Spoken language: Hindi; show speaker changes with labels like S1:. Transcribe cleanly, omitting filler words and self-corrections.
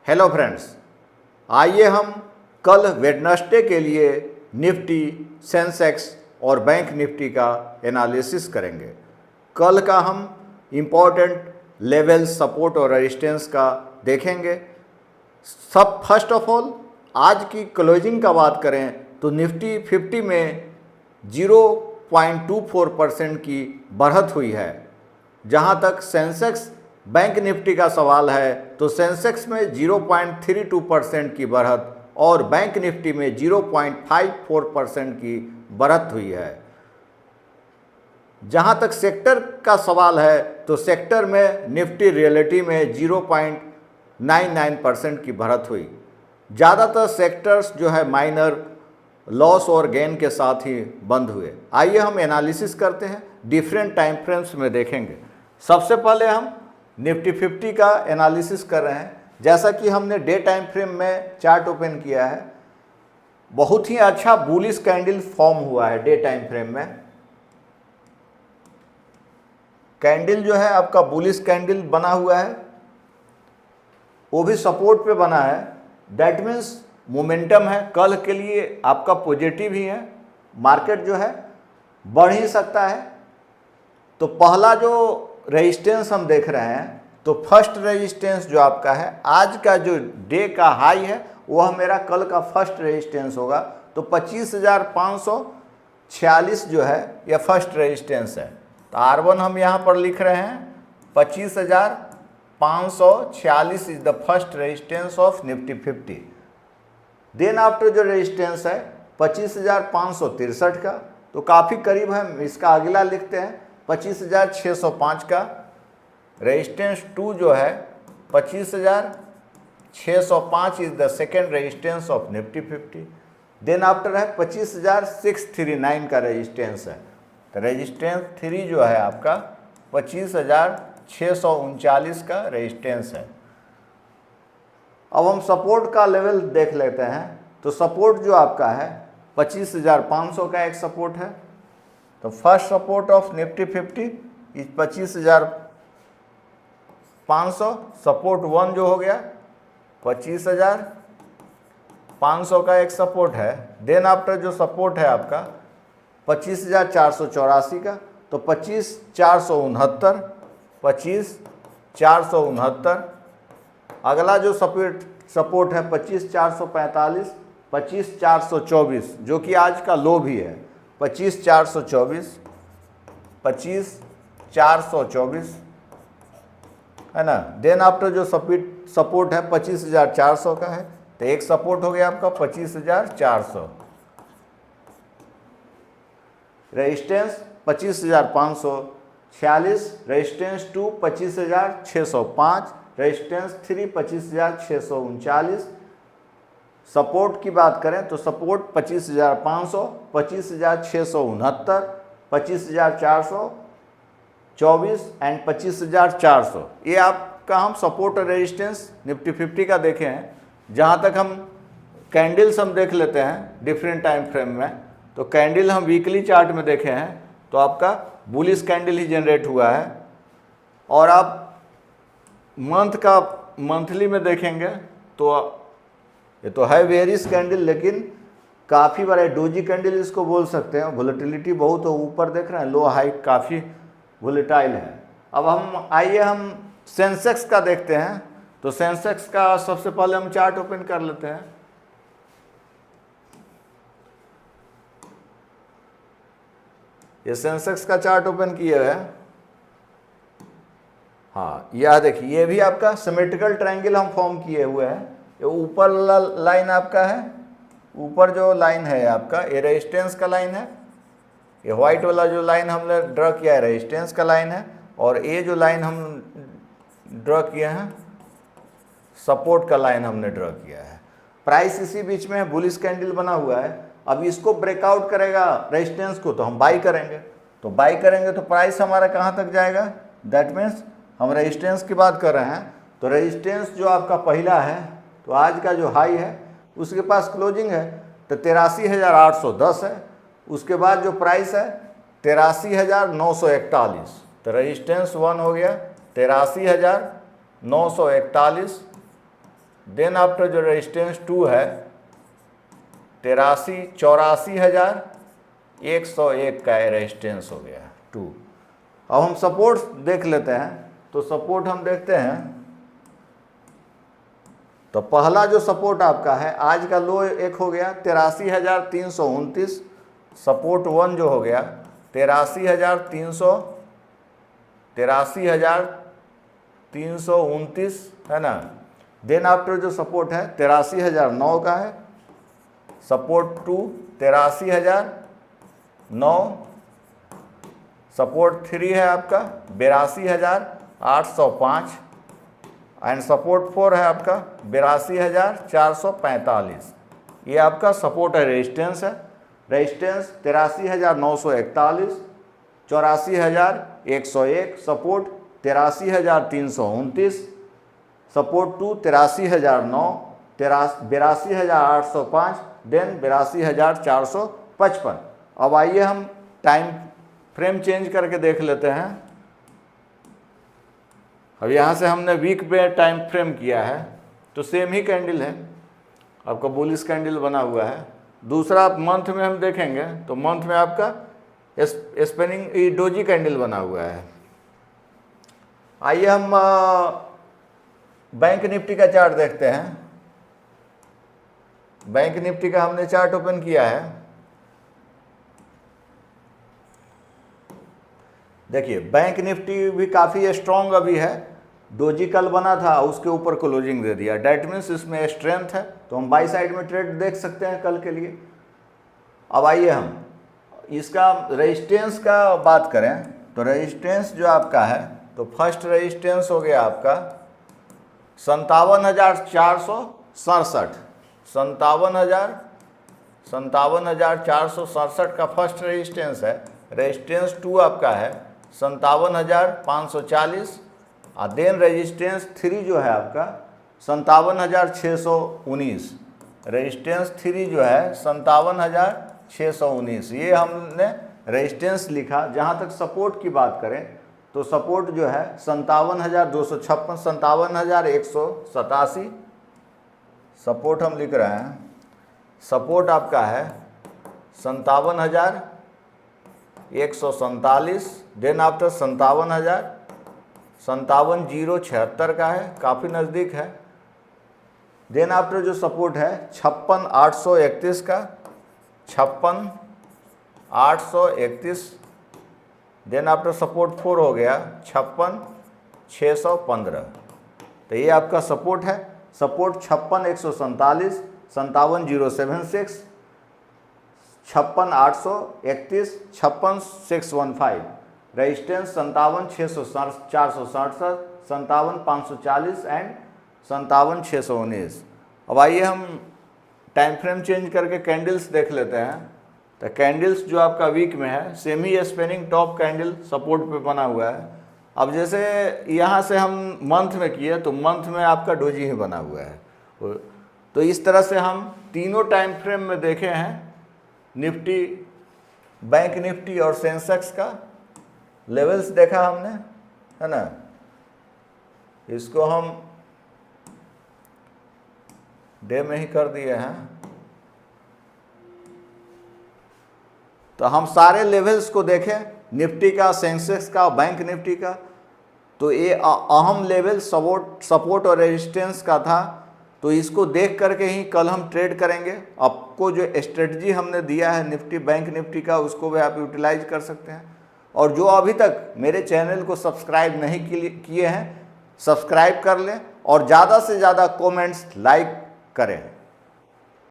S1: हेलो फ्रेंड्स, आइए हम कल वेडनेसडे के लिए निफ्टी, सेंसेक्स और बैंक निफ्टी का एनालिसिस करेंगे। कल का हम इम्पॉर्टेंट लेवल, सपोर्ट और रेजिस्टेंस का देखेंगे। फर्स्ट ऑफ ऑल आज की क्लोजिंग का बात करें तो निफ्टी 50 में 0.24% की बढ़त हुई है। जहां तक सेंसेक्स बैंक निफ्टी का सवाल है तो सेंसेक्स में 0.32% की बढ़त और बैंक निफ्टी में 0.54% की बढ़त हुई है। जहां तक सेक्टर का सवाल है तो सेक्टर में निफ्टी रियलिटी में 0.99% की बढ़त हुई। ज़्यादातर सेक्टर्स जो है माइनर लॉस और गेन के साथ ही बंद हुए। आइए हम एनालिसिस करते हैं, डिफरेंट टाइम फ्रेम्स में देखेंगे। सबसे पहले हम निफ्टी 50 का एनालिसिस कर रहे हैं। जैसा कि हमने डे टाइम फ्रेम में चार्ट ओपन किया है, बहुत ही अच्छा बुलिश कैंडल फॉर्म हुआ है। डे टाइम फ्रेम में कैंडल जो है आपका बुलिश कैंडल बना हुआ है, वो भी सपोर्ट पे बना है। दैट मीन्स मोमेंटम है, कल के लिए आपका पॉजिटिव ही है। मार्केट जो है बढ़ ही सकता है। तो पहला जो रेजिस्टेंस हम देख रहे हैं तो फर्स्ट रेजिस्टेंस जो आपका है, आज का जो डे का हाई है वह मेरा कल का फर्स्ट रेजिस्टेंस होगा। तो 25,546 जो है यह फर्स्ट रेजिस्टेंस है। तो R1 हम यहाँ पर लिख रहे हैं 25,546 is the first resistance of Nifty 50। Then after जो रेजिस्टेंस है 25,563 का, तो काफ़ी करीब है। इसका अगला लिखते हैं 25,605 का। रेजिस्टेंस 2 जो है 25,605 is the second resistance of Nifty 50। Then after है 25,639 का रेजिस्टेंस है। तो रेजिस्टेंस 3 जो है आपका 25,639 का रेजिस्टेंस है। अब हम सपोर्ट का लेवल देख लेते हैं। तो सपोर्ट जो आपका है 25,500 का एक सपोर्ट है। तो first support of Nifty 50 is 25,500। Support 1 जो हो गया 25,500 का एक सपोर्ट है। देन आफ्टर जो सपोर्ट है आपका 25,484 का, तो 25,469, 25,469। अगला जो सपोर्ट है 25,445, 25,424 जो कि आज का लो भी है। 25,424, 25,424 है ना। देन आफ्टर जो सपोर्ट है 25,400 का है। तो एक सपोर्ट हो गया आपका 25,400। Resistance 25,546, resistance 2 25,605, resistance 3 25,639। सपोर्ट की बात करें तो सपोर्ट 25,500, 25,669, 25,424 एंड 25,400। ये आपका हम सपोर्ट और रेजिस्टेंस निफ्टी 50 का देखे हैं। जहाँ तक हम कैंडल्स हम देख लेते हैं डिफरेंट टाइम फ्रेम में, तो कैंडल हम वीकली चार्ट में देखे हैं तो आपका बुलिश कैंडल ही जनरेट हुआ है। और आप मंथली में देखेंगे तो ये तो है वेरिस कैंडल, लेकिन काफ़ी बड़ा डोजी कैंडल इसको बोल सकते हैं। वोलेटिलिटी बहुत ऊपर देख रहे हैं, लो हाई काफ़ी वोलेटाइल है। अब हम सेंसेक्स का देखते हैं। तो सेंसेक्स का सबसे पहले हम चार्ट ओपन कर लेते हैं। ये सेंसेक्स का चार्ट ओपन किए हुए हैं। हाँ, यह देखिए, ये भी आपका सिमेट्रिकल ट्रायंगल हम फॉर्म किए हुए हैं। ये ऊपर लाइन आपका है, ऊपर जो लाइन है आपका ये रेजिस्टेंस का लाइन है। ये व्हाइट वाला जो लाइन हमने ड्रॉ किया है रेजिस्टेंस का लाइन है। और ये जो लाइन हम ड्रॉ किए हैं सपोर्ट का लाइन हमने ड्रॉ किया है। प्राइस इसी बीच में बुलिश कैंडल बना हुआ है। अब इसको ब्रेकआउट करेगा रेजिस्टेंस को तो हम बाई करेंगे। तो बाई करेंगे तो प्राइस हमारा कहाँ तक जाएगा? दैट मीन्स हम रेजिस्टेंस की बात कर रहे हैं। तो रेजिस्टेंस जो आपका पहला है, तो आज का जो हाई है उसके पास क्लोजिंग है तो 83,810 है। उसके बाद जो प्राइस है 83,941। तो रेजिस्टेंस 1 हो गया 83,941। देन आफ्टर जो रेजिस्टेंस 2 है 84,101 का रेजिस्टेंस हो गया 2। अब हम सपोर्ट देख लेते हैं, तो सपोर्ट हम देखते हैं। तो पहला जो सपोर्ट आपका है, आज का लो एक हो गया 83,329, सपोर्ट 1 जो हो गया 83,329 है ना। देन आफ्टर जो सपोर्ट है 83,009 का है, सपोर्ट 2 83,009, सपोर्ट 3 है आपका 82,805 एंड सपोर्ट 4 है आपका 82,445। ये आपका सपोर्ट है, रेजिस्टेंस है। Resistance 83,941, 84,101, support 83,329, support 2 83,009, 82,805, then 82,455। अब आइए हम टाइम फ्रेम चेंज करके देख लेते हैं। अब यहाँ से हमने वीक पे टाइम फ्रेम किया है, तो सेम ही कैंडल है, आपका बुलिश कैंडल बना हुआ है। दूसरा मंथ में हम देखेंगे तो मंथ में आपका स्पिनिंग डोजी कैंडल बना हुआ है। आइए हम बैंक निफ्टी का चार्ट देखते हैं। बैंक निफ्टी का हमने चार्ट ओपन किया है। देखिए बैंक निफ्टी भी काफ़ी स्ट्रॉन्ग अभी है। डोजी कल बना था, उसके ऊपर क्लोजिंग दे दिया, डैट मीन्स इसमें स्ट्रेंथ है, तो हम बाई साइड में ट्रेड देख सकते हैं कल के लिए। अब आइए हम इसका रेजिस्टेंस का बात करें, तो रेजिस्टेंस जो आपका है, तो फर्स्ट रेजिस्टेंस हो गया आपका 57,467, 57,467 का फर्स्ट रेजिस्टेंस है। रेजिस्टेंस 2 आपका है 57,540 और देन रेजिस्टेंस 3 जो है आपका 57,619। रेजिस्टेंस 3 जो है 57,619, ये हमने रेजिस्टेंस लिखा। जहाँ तक सपोर्ट की बात करें तो सपोर्ट जो है 57,256, 57,187 सपोर्ट हम लिख रहे हैं। सपोर्ट आपका है 57,147, देन आफ्टर 57,076 का है, काफ़ी नज़दीक है। देन आफ्टर जो सपोर्ट है 56,831 का, 56,831, देन आफ्टर सपोर्ट 4 हो गया 56,615। तो ये आपका सपोर्ट है। सपोर्ट 56,147, 57,076, 56,831, 56,615। Resistance 57,467, 57,540 and 57,619। अब आइए हम टाइम फ्रेम चेंज करके कैंडल्स देख लेते हैं। तो कैंडल्स जो आपका वीक में है, semi spinning top candle support पे बना हुआ है। अब जैसे यहाँ से हम मंथ में किए तो मंथ में आपका डोजी ही बना हुआ है। तो इस तरह से हम तीनों टाइम फ्रेम में देखे हैं निफ्टी, बैंक निफ्टी और सेंसेक्स का लेवल्स देखा हमने, है ना। इसको हम डे में ही कर दिए हैं। तो हम सारे लेवल्स को देखें, निफ्टी का, सेंसेक्स का, बैंक निफ्टी का। तो ये अहम लेवल सपोर्ट और रेजिस्टेंस का था। तो इसको देख करके ही कल हम ट्रेड करेंगे। आपको जो स्ट्रेटजी हमने दिया है निफ्टी बैंक निफ्टी का, उसको भी आप यूटिलाइज कर सकते हैं। और जो अभी तक मेरे चैनल को सब्सक्राइब नहीं किए हैं, सब्सक्राइब कर लें और ज़्यादा से ज़्यादा कमेंट्स लाइक करें।